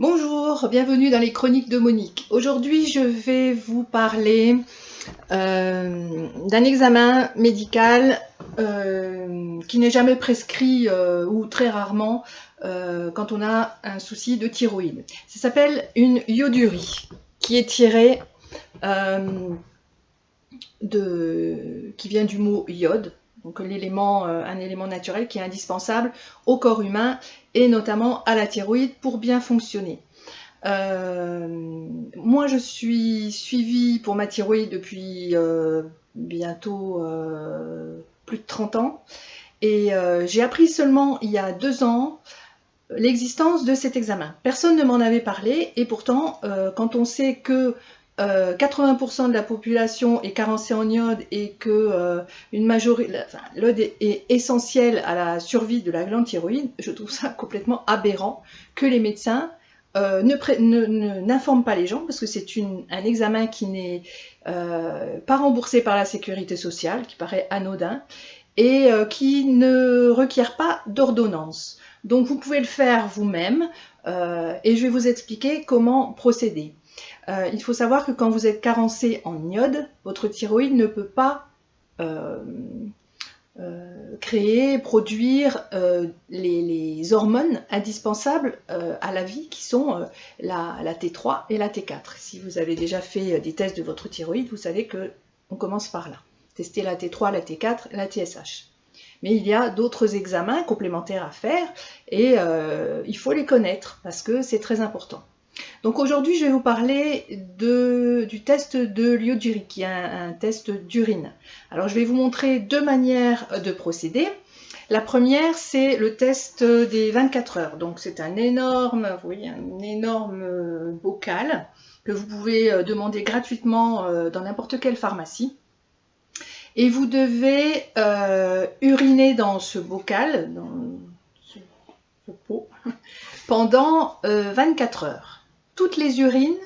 Bonjour, bienvenue dans les chroniques de Monique. Aujourd'hui, je vais vous parler d'un examen médical qui n'est jamais prescrit ou très rarement quand on a un souci de thyroïde. Ça s'appelle une iodurie qui est tirée qui vient du mot iode. Donc un élément naturel qui est indispensable au corps humain et notamment à la thyroïde pour bien fonctionner. Moi je suis suivie pour ma thyroïde depuis bientôt plus de 30 ans et j'ai appris seulement il y a 2 ans l'existence de cet examen. Personne ne m'en avait parlé et pourtant quand on sait que 80% de la population est carencée en iode et que l'iode est essentiel à la survie de la glande thyroïde, je trouve ça complètement aberrant que les médecins n'informent pas les gens, parce que c'est un examen qui n'est pas remboursé par la sécurité sociale, qui paraît anodin, et qui ne requiert pas d'ordonnance. Donc vous pouvez le faire vous-même, et je vais vous expliquer comment procéder. Il faut savoir que quand vous êtes carencé en iode, votre thyroïde ne peut pas produire les hormones indispensables à la vie, qui sont la T3 et la T4. Si vous avez déjà fait des tests de votre thyroïde, vous savez qu'on commence par là. Tester la T3, la T4, la TSH. Mais il y a d'autres examens complémentaires à faire et il faut les connaître parce que c'est très important. Donc aujourd'hui, je vais vous parler du test de l'iodurie, qui est un test d'urine. Alors je vais vous montrer 2 manières de procéder. La première, c'est le test des 24 heures. Donc c'est un énorme bocal que vous pouvez demander gratuitement dans n'importe quelle pharmacie. Et vous devez uriner dans ce bocal, dans ce pot, pendant 24 heures. Toutes les urines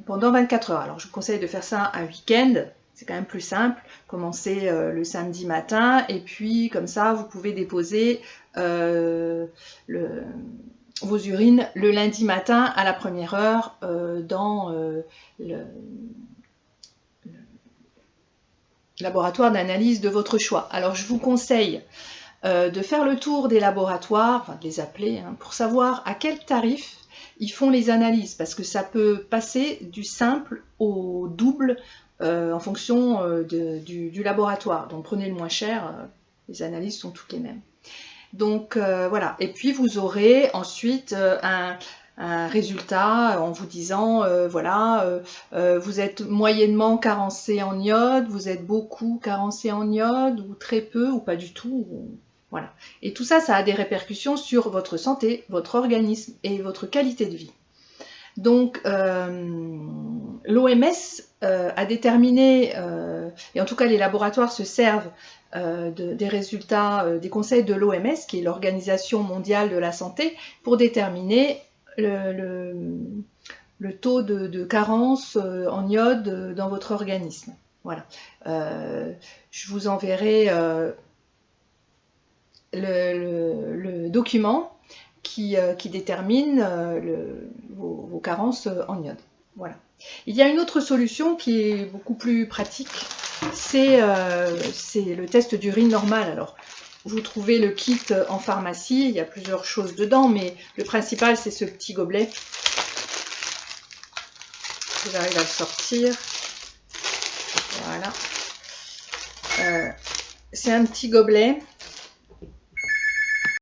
pendant 24 heures. Alors je vous conseille de faire ça un week-end, c'est quand même plus simple. Commencez le samedi matin et puis comme ça vous pouvez déposer vos urines le lundi matin à la première heure dans le laboratoire d'analyse de votre choix. Alors je vous conseille de faire le tour des laboratoires, enfin de les appeler, pour savoir à quel tarif ils font les analyses, parce que ça peut passer du simple au double en fonction du laboratoire. Donc prenez le moins cher, les analyses sont toutes les mêmes. Donc voilà, et puis vous aurez ensuite un résultat en vous disant vous êtes moyennement carencé en iode, vous êtes beaucoup carencé en iode, ou très peu, ou pas du tout. Voilà. Et tout ça, ça a des répercussions sur votre santé, votre organisme et votre qualité de vie. Donc, l'OMS a déterminé, et en tout cas les laboratoires se servent des résultats des conseils de l'OMS, qui est l'Organisation mondiale de la santé, pour déterminer le taux de carence en iode dans votre organisme. Voilà. Je vous enverrai le document qui détermine vos carences en iode. Voilà. Il y a une autre solution qui est beaucoup plus pratique, c'est le test d'urine normal. Alors, vous trouvez le kit en pharmacie, il y a plusieurs choses dedans, mais le principal c'est ce petit gobelet. J'arrive à le sortir. Voilà. C'est un petit gobelet